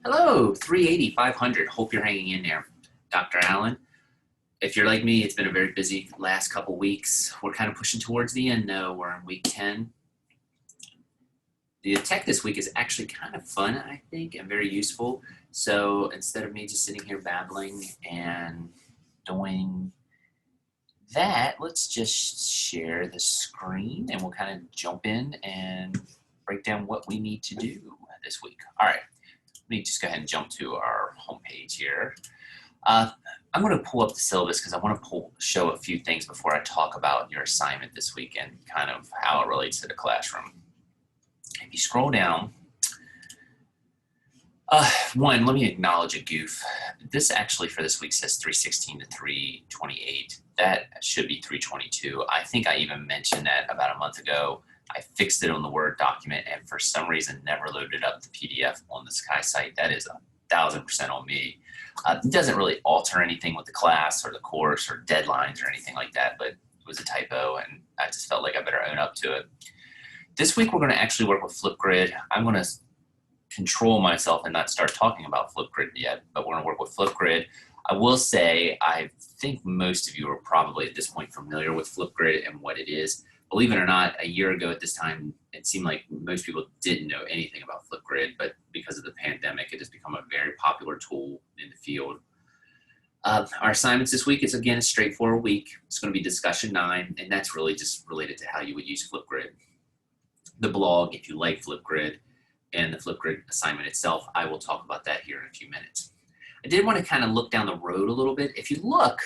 Hello, 380, 500. Hope you're hanging in there. Dr. Allen, if you're like me, it's been a very busy last couple weeks. We're kind of pushing towards the end though. We're in week 10. The tech this week is actually kind of fun, I think, and very useful. So instead of me just sitting here babbling and doing that, let's just share the screen and we'll kind of jump in and break down what we need to do this week. All right, let me just go ahead and jump to our homepage here. I'm going to pull up the syllabus because I want to show a few things before I talk about your assignment this week and kind of how it relates to the classroom. If you scroll down, one, let me acknowledge a goof. This actually for this week says 316 to 328. That should be 322. I think I even mentioned that about a month ago. I fixed it on the Word document and for some reason never loaded up the PDF on the Sky site. That is 1000% on me. It doesn't really alter anything with the class or the course or deadlines or anything like that, but it was a typo and I just felt like I better own up to it. This week we're going to actually work with Flipgrid. I'm going to control myself and not start talking about Flipgrid yet, but we're going to work with Flipgrid. I will say I think most of you are probably at this point familiar with Flipgrid and what it is. Believe it or not, a year ago at this time, it seemed like most people didn't know anything about Flipgrid, but because of the pandemic, it has become a very popular tool in the field. Our assignments this week is, again, a straightforward week. It's going to be discussion 9, and that's really just related to how you would use Flipgrid. The blog, if you like Flipgrid, and the Flipgrid assignment itself, I will talk about that here in a few minutes. I did want to kind of look down the road a little bit. If you look,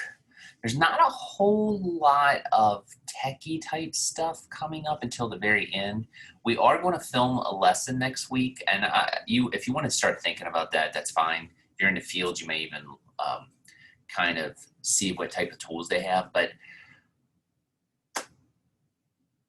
there's not a whole lot of techie type stuff coming up until the very end. We are going to film a lesson next week, and if you want to start thinking about that, that's fine. If you're in the field, you may even kind of see what type of tools they have, but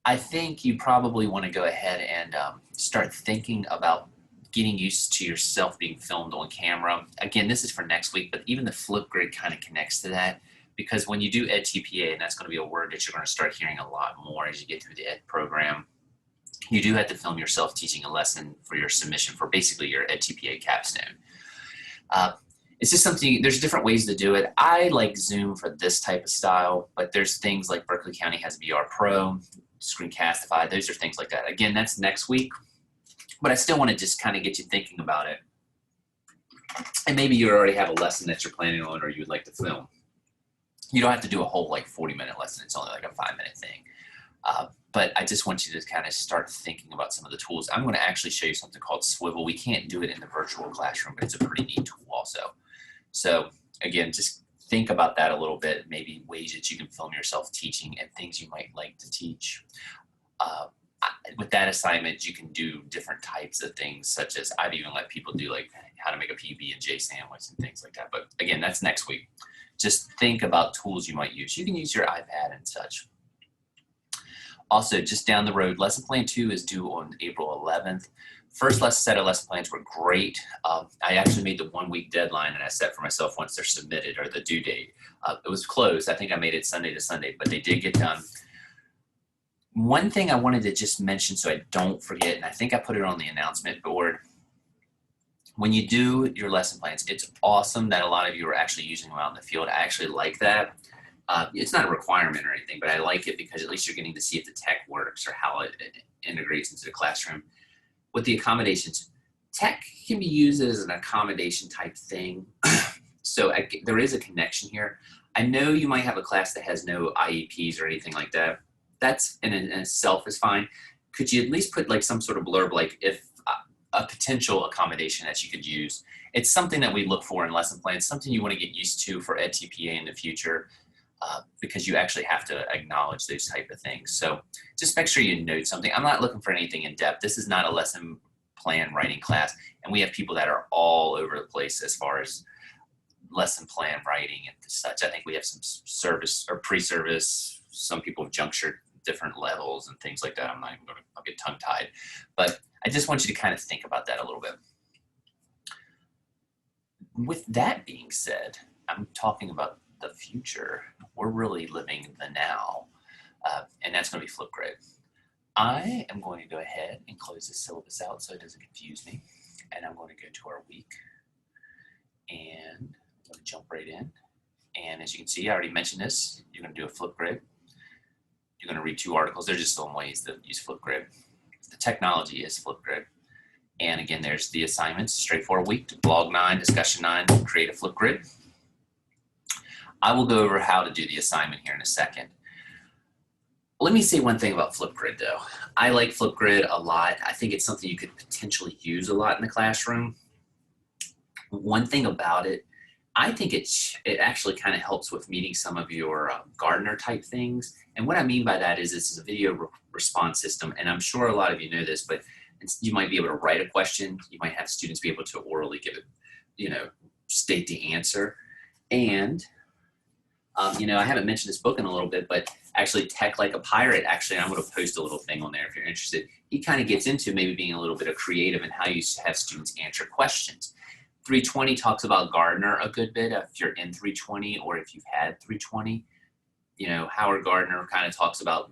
I think you probably want to go ahead and start thinking about getting used to yourself being filmed on camera. Again, this is for next week, but even the Flipgrid kind of connects to that. Because when you do EdTPA, and that's going to be a word that you're going to start hearing a lot more as you get through the Ed program, you do have to film yourself teaching a lesson for your submission for basically your EdTPA capstone. It's just something, there's different ways to do it. I like Zoom for this type of style, but there's things like Berkeley County has VR Pro, Screencastify, those are things like that. Again, that's next week, but I still want to just kind of get you thinking about it. And maybe you already have a lesson that you're planning on or you would like to film. You don't have to do a whole 40-minute lesson. It's only like a 5-minute thing. But I just want you to kind of start thinking about some of the tools. I'm going to actually show you something called Swivel. We can't do it in the virtual classroom, but it's a pretty neat tool also. So again, just think about that a little bit, maybe ways that you can film yourself teaching and things you might like to teach. With that assignment, you can do different types of things, such as I've even let people do like how to make a PB&J sandwich and things like that. But again, that's next week. Just think about tools you might use. You can use your iPad and such. Also, just down the road, lesson plan 2 is due on April 11th. First set of lesson plans were great. I actually made the 1-week deadline and I set for myself once they're submitted or the due date. It was closed. I think I made it Sunday to Sunday, but they did get done. One thing I wanted to just mention so I don't forget, and I think I put it on the announcement board, when you do your lesson plans, it's awesome that a lot of you are actually using them out in the field. I actually like that. It's not a requirement or anything, but I like it because at least you're getting to see if the tech works or how it integrates into the classroom. With the accommodations, tech can be used as an accommodation type thing. So there is a connection here. I know you might have a class that has no IEPs or anything like that. That's in itself is fine. Could you at least put like some sort of blurb, like if a potential accommodation that you could use? It's something that we look for in lesson plans, something you want to get used to for EdTPA in the future, because you actually have to acknowledge those type of things. So just make sure you note something. I'm not looking for anything in depth. This is not a lesson plan writing class, and we have people that are all over the place as far as lesson plan writing and such. I think we have some service or pre-service. Some people have junctured different levels and things like that. I'm not even going to, I'll get tongue-tied. But I just want you to kind of think about that a little bit. With that being said, I'm talking about the future. We're really living the now, and that's going to be Flipgrid. I am going to go ahead and close this syllabus out so it doesn't confuse me. and I'm going to go to our week, and I'm going to jump right in. And as you can see, I already mentioned this. You're going to do a Flipgrid. You're going to read 2 articles. They're just some ways to use Flipgrid. The technology is Flipgrid. And again, there's the assignments, straightforward week, blog 9, discussion 9, create a Flipgrid. I will go over how to do the assignment here in a second. Let me say one thing about Flipgrid though. I like Flipgrid a lot. I think it's something you could potentially use a lot in the classroom. One thing about it, I think it actually kind of helps with meeting some of your Gardener type things. And what I mean by that is this is a video response system. And I'm sure a lot of you know this, but you might be able to write a question. You might have students be able to orally give it, state the answer. And, I haven't mentioned this book in a little bit, but actually Tech Like a Pirate, actually, I'm going to post a little thing on there if you're interested. He kind of gets into maybe being a little bit of creative and how you have students answer questions. 320 talks about Gardner a good bit if you're in 320 or if you've had 320. Howard Gardner kind of talks about,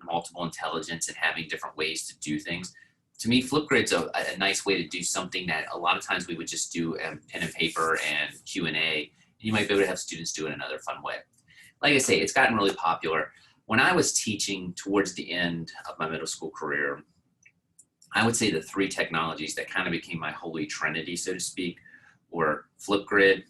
multiple intelligence and having different ways to do things. To me, Flipgrid's a nice way to do something that a lot of times we would just do pen and paper and Q&A. You might be able to have students do it another fun way. Like I say, it's gotten really popular. When I was teaching towards the end of my middle school career, I would say the 3 technologies that kind of became my holy trinity, so to speak, were Flipgrid.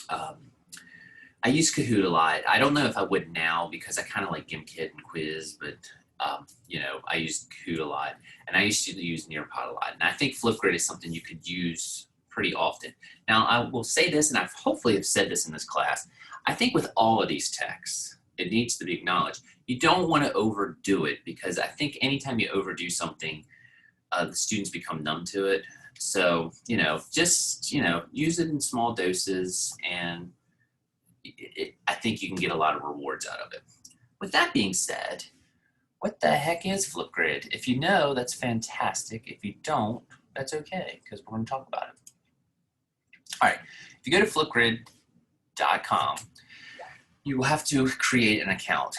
I use Kahoot a lot. I don't know if I would now because I kind of like Gimkit and Quiz, but I use Kahoot a lot, and I used to use Nearpod a lot. And I think Flipgrid is something you could use pretty often. Now, I will say this, and I hopefully have said this in this class. I think with all of these techs, it needs to be acknowledged. You don't want to overdo it because I think anytime you overdo something, the students become numb to it. So, just, use it in small doses, and I think you can get a lot of rewards out of it. With that being said, what the heck is Flipgrid? If you know, that's fantastic. If you don't, that's okay, because we're going to talk about it. All right, if you go to flipgrid.com, you will have to create an account,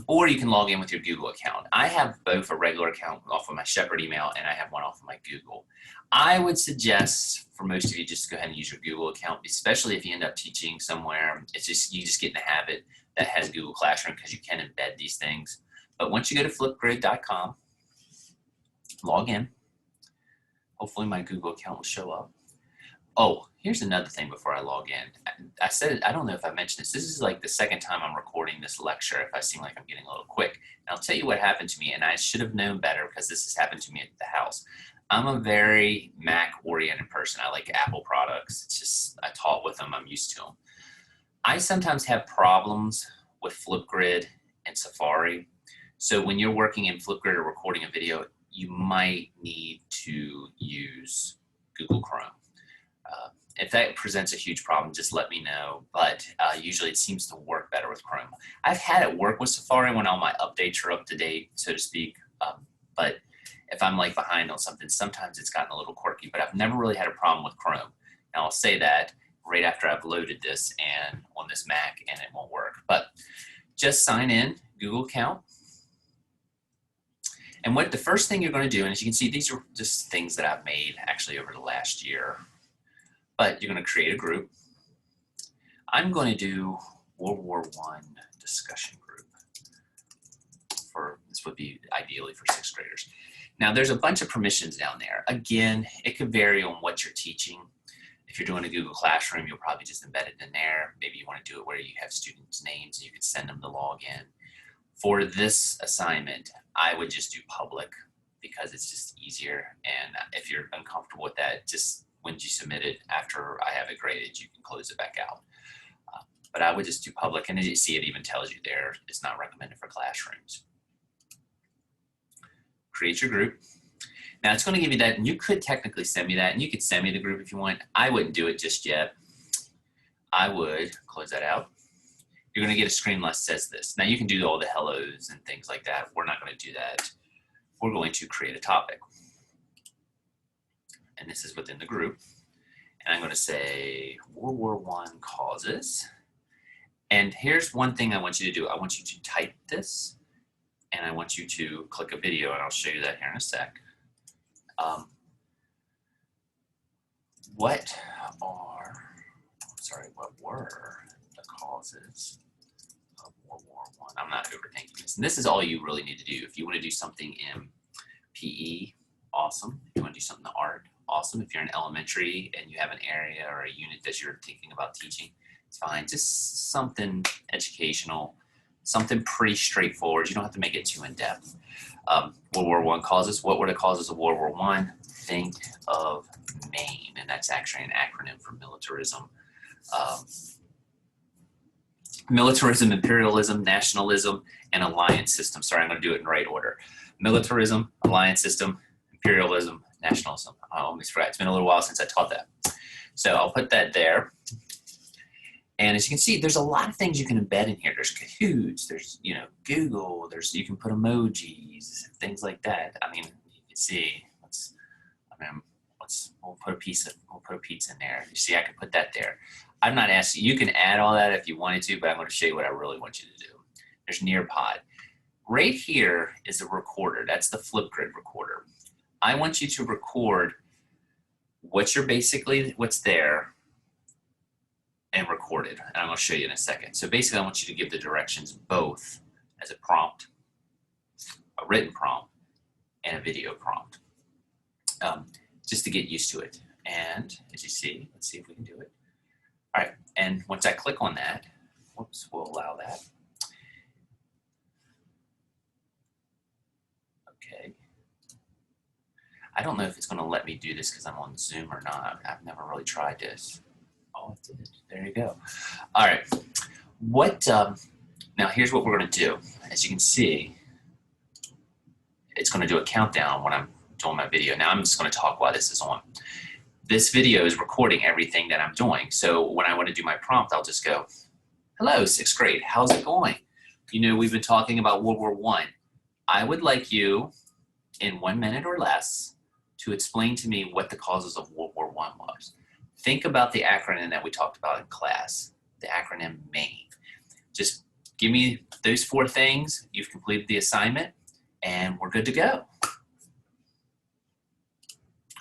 or you can log in with your Google account. I have both a regular account off of my Shepherd email, and I have one off of my Google. I would suggest for most of you just go ahead and use your Google account, especially if you end up teaching somewhere. You just get in the habit that has Google Classroom because you can embed these things. But once you go to flipgrid.com, log in. Hopefully my Google account will show up. Oh, here's another thing before I log in. I said it, I don't know if I mentioned this. This is like the second time I'm recording this lecture if I seem like I'm getting a little quick. And I'll tell you what happened to me, and I should have known better because this has happened to me at the house. I'm a very Mac-oriented person. I like Apple products. It's just, I taught with them. I'm used to them. I sometimes have problems with Flipgrid and Safari. So when you're working in Flipgrid or recording a video, you might need to use Google Chrome. If that presents a huge problem, just let me know. But usually it seems to work better with Chrome. I've had it work with Safari when all my updates are up to date, so to speak. But if I'm like behind on something, sometimes it's gotten a little quirky. But I've never really had a problem with Chrome. Now I'll say that right after I've loaded this and on this Mac, and it won't work. But just sign in, Google account. And what the first thing you're going to do, and as you can see, these are just things that I've made actually over the last year. But you're going to create a group. I'm going to do World War I discussion group. This would be ideally for 6th graders. Now there's a bunch of permissions down there. Again, it could vary on what you're teaching. If you're doing a Google Classroom, you'll probably just embed it in there. Maybe you want to do it where you have students' names and you could send them the login. For this assignment, I would just do public because it's just easier. And if you're uncomfortable with that, just once you submit it, after I have it graded, you can close it back out. But I would just do public, and as you see, it even tells you there, it's not recommended for classrooms. Create your group. Now it's going to give you that, and you could technically send me that, and you could send me the group if you want. I wouldn't do it just yet. I would close that out. You're going to get a screen that says this. Now you can do all the hellos and things like that. We're not going to do that. We're going to create a topic. And this is within the group. And I'm going to say World War I causes. And here's one thing I want you to do. I want you to type this, and I want you to click a video, and I'll show you that here in a sec. what were the causes of World War I? I'm not overthinking this. And this is all you really need to do. If you want to do something in PE, awesome. If you want to do something in art, awesome. If you're in elementary and you have an area or a unit that you're thinking about teaching, it's fine. Just something educational, something pretty straightforward. You don't have to make it too in-depth. World War I causes. What were the causes of World War I? Think of MAIN, and that's actually an acronym for militarism. Militarism, imperialism, nationalism, and alliance system. Sorry, I'm going to do it in right order. Militarism, alliance system, imperialism, nationalism. I almost forgot. It's been a little while since I taught that. So I'll put that there. And as you can see, there's a lot of things you can embed in here. There's Kahoots, there's, you know, Google, you can put emojis, things like that. I mean, you can see, we'll put a pizza in there. You see, I can put that there. I'm not asking, you can add all that if you wanted to, but I'm going to show you what I really want you to do. There's Nearpod. Right here is a recorder. That's the Flipgrid recorder. I want you to record what's there and record it. And I'm going to show you in a second. So basically, I want you to give the directions both as a prompt, a written prompt, and a video prompt, just to get used to it. And as you see, let's see if we can do it. All right, and once I click on that, whoops, we'll allow that. Okay. I don't know if it's going to let me do this because I'm on Zoom or not. I've never really tried this. Oh, it did. There you go. All right. Now here's what we're going to do. As you can see, it's going to do a countdown when I'm doing my video. Now I'm just going to talk while this is on. This video is recording everything that I'm doing. So when I want to do my prompt, I'll just go, hello, 6th grade. How's it going? You know, we've been talking about World War I. I would like you, in 1 minute or less, to explain to me what the causes of World War I was. Think about the acronym that we talked about in class, the acronym MAIN. Just give me those 4 things. You've completed the assignment, and we're good to go.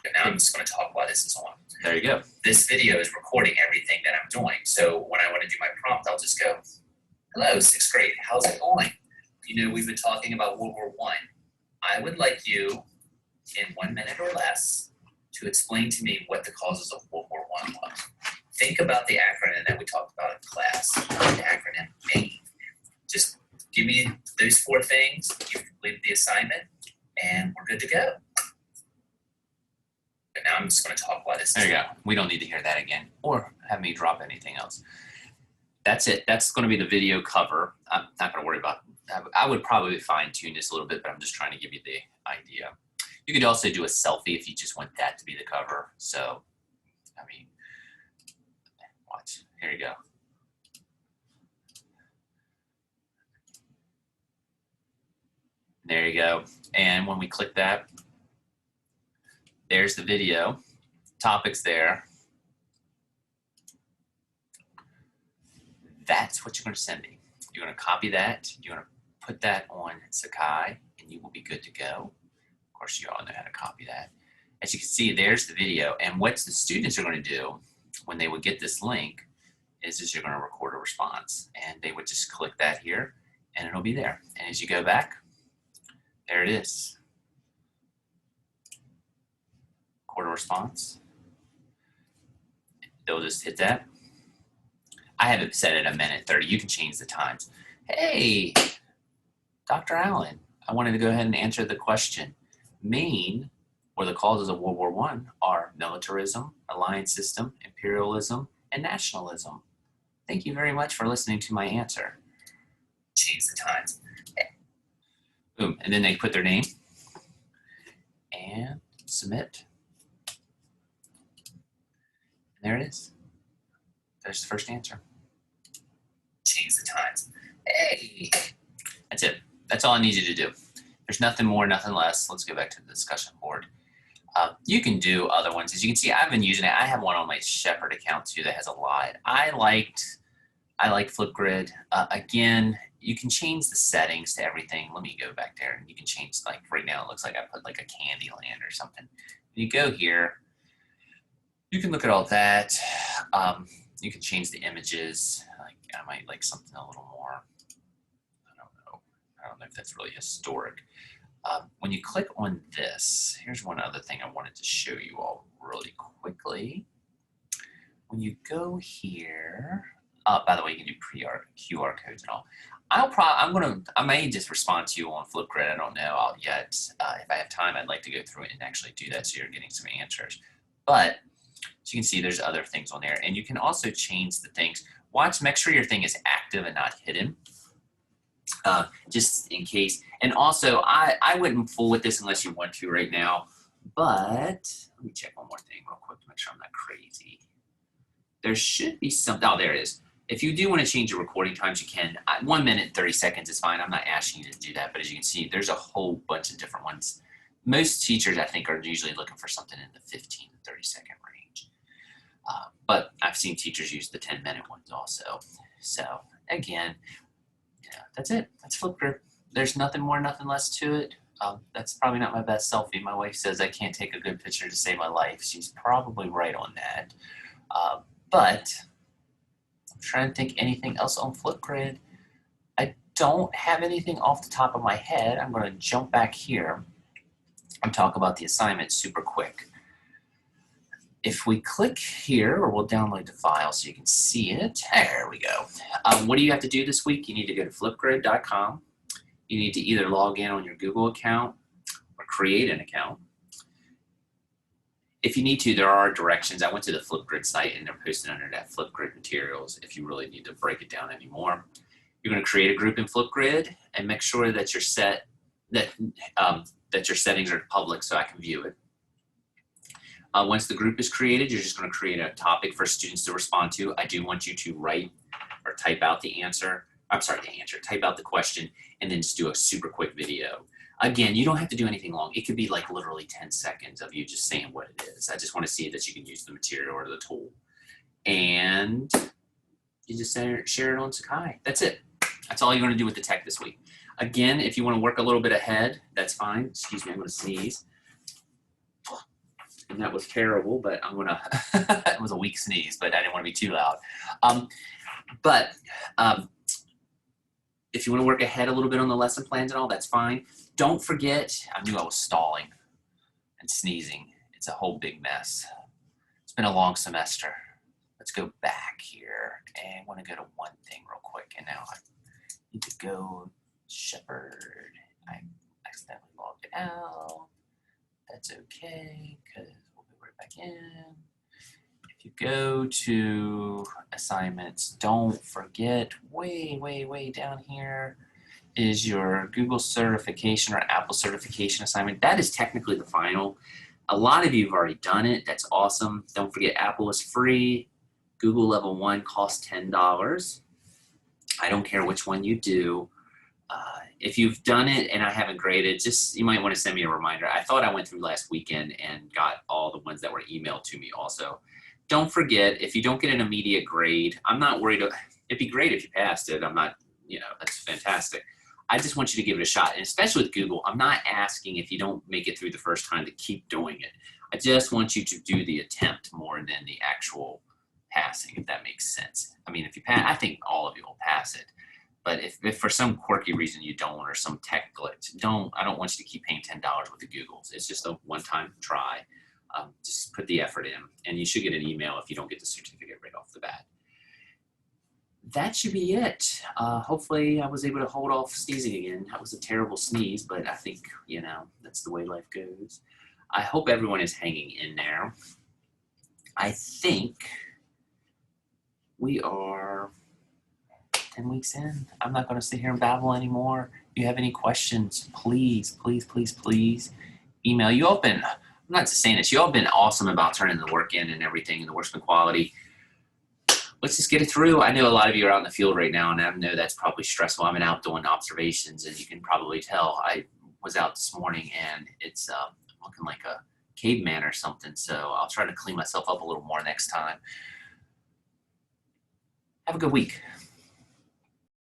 And now I'm just going to talk while this is on. There you go. This video is recording everything that I'm doing. So when I want to do my prompt, I'll just go, hello, 6th grade. How's it going? You know, we've been talking about World War I. I would like you, in 1 minute or less, to explain to me what the causes of World War I was. Think about the acronym that we talked about in class, the acronym MAIN. Just give me those 4 things. You've completed the assignment, and we're good to go. And now I'm just going to talk while this. There you go. We don't need to hear that again or have me drop anything else. That's it. That's going to be the video cover. I'm not going to worry about it. I would probably fine-tune this a little bit, but I'm just trying to give you the idea. You could also do a selfie if you just want that to be the cover. So, I mean, watch. Here you go. There you go. And when we click that, there's the video. Topics there. That's what you're going to send me. You're going to copy that. You're going to put that on Sakai, and you will be good to go. Of course, you all know how to copy that. As you can see, there's the video. And what the students are going to do when they would get this link is you're going to record a response. And they would just click that here, and it'll be there. And as you go back, there it is. Record a response. They'll just hit that. I have it set at 1:30. You can change the times. Hey, Dr. Allen, I wanted to go ahead and answer the question. MAIN, or the causes of World War I, are militarism, alliance system, imperialism, and nationalism. Thank you very much for listening to my answer. Change the times. Boom, and then they put their name and submit. And there it is. There's the first answer. Change the times. Hey! That's it. That's all I need you to do. There's nothing more, nothing less. Let's go back to the discussion board. You can do other ones. As you can see, I've been using it. I have one on my Shepherd account too that has a lot. I like Flipgrid. Again, you can change the settings to everything. Let me go back there and you can change, like right now it looks like I put like a Candyland or something. You go here You can look at all that. You can change the images. Like, I might like something a little more, I don't know. I don't know if that's really historic. When you click on this, here's one other thing I wanted to show you all really quickly. When you go here, by the way, you can do QR codes and all. I may just respond to you on Flipgrid. I don't know yet. If I have time, I'd like to go through it and actually do that so you're getting some answers. But as you can see, there's other things on there. And you can also change the things. Make sure your thing is active and not hidden. Just in case. And also, I wouldn't fool with this unless you want to right now. But let me check one more thing real quick to make sure I'm not crazy. There should be something. Oh, there it is. If you do want to change your recording times, you can. 1 minute, 30 seconds is fine. I'm not asking you to do that. But as you can see, there's a whole bunch of different ones. Most teachers, I think, are usually looking for something in the 15 to 30 second range. But I've seen teachers use the 10-minute ones also. So again, yeah, that's it. That's Flipgrid. There's nothing more, nothing less to it. That's probably not my best selfie. My wife says I can't take a good picture to save my life. She's probably right on that. But I'm trying to think anything else on Flipgrid. I don't have anything off the top of my head. I'm going to jump back here and talk about the assignment super quick. If we click here, or we'll download the file so you can see it. There we go. What do you have to do this week? You need to go to flipgrid.com. You need to either log in on your Google account or create an account. If you need to, there are directions. I went to the Flipgrid site and they're posted under that Flipgrid materials if you really need to break it down anymore. You're going to create a group in Flipgrid and make sure that you're set that your settings are public so I can view it. Once the group is created, you're just going to create a topic for students to respond to. I do want you to write or type out the answer. Type out the question and then just do a super quick video. Again, you don't have to do anything long. It could be like literally 10 seconds of you just saying what it is. I just want to see that you can use the material or the tool. And you just share it on Sakai. That's it. That's all you're going to do with the tech this week. Again, if you want to work a little bit ahead, that's fine. Excuse me, I'm going to sneeze. And that was terrible, but I'm going to, it was a weak sneeze, but I didn't want to be too loud. If you want to work ahead a little bit on the lesson plans and all, that's fine. Don't forget, I knew I was stalling and sneezing. It's a whole big mess. It's been a long semester. Let's go back here and I want to go to one thing real quick. And now I need to go Shepherd. I accidentally logged it out. That's okay, because we'll go right back in. If you go to assignments, don't forget, way down here is your Google certification or Apple certification assignment. That is technically the final. A lot of you have already done it. That's awesome. Don't forget, Apple is free. Google Level 1 costs $10. I don't care which one you do. If you've done it and I haven't graded, you might want to send me a reminder. I thought I went through last weekend and got all the ones that were emailed to me also. Don't forget, if you don't get an immediate grade, I'm not worried. It'd be great if you passed it. I'm not, that's fantastic. I just want you to give it a shot. And especially with Google, I'm not asking if you don't make it through the first time to keep doing it. I just want you to do the attempt more than the actual passing, if that makes sense. I mean, if you pass, I think all of you will pass it. But if for some quirky reason you don't, or some tech glitch, I don't want you to keep paying $10 with the Googles. It's just a one-time try. Just put the effort in, and you should get an email if you don't get the certificate right off the bat. That should be it. Hopefully I was able to hold off sneezing again. That was a terrible sneeze, but I think, that's the way life goes. I hope everyone is hanging in there. I think we are 10 weeks in. I'm not going to sit here and babble anymore. If you have any questions, please email. You all been, I'm not saying this, you all been awesome about turning the work in and everything and the work's been quality. Let's just get it through. I know a lot of you are out in the field right now, and I know that's probably stressful. I'm out doing observations, and you can probably tell I was out this morning, and it's looking like a caveman or something, so I'll try to clean myself up a little more next time. Have a good week.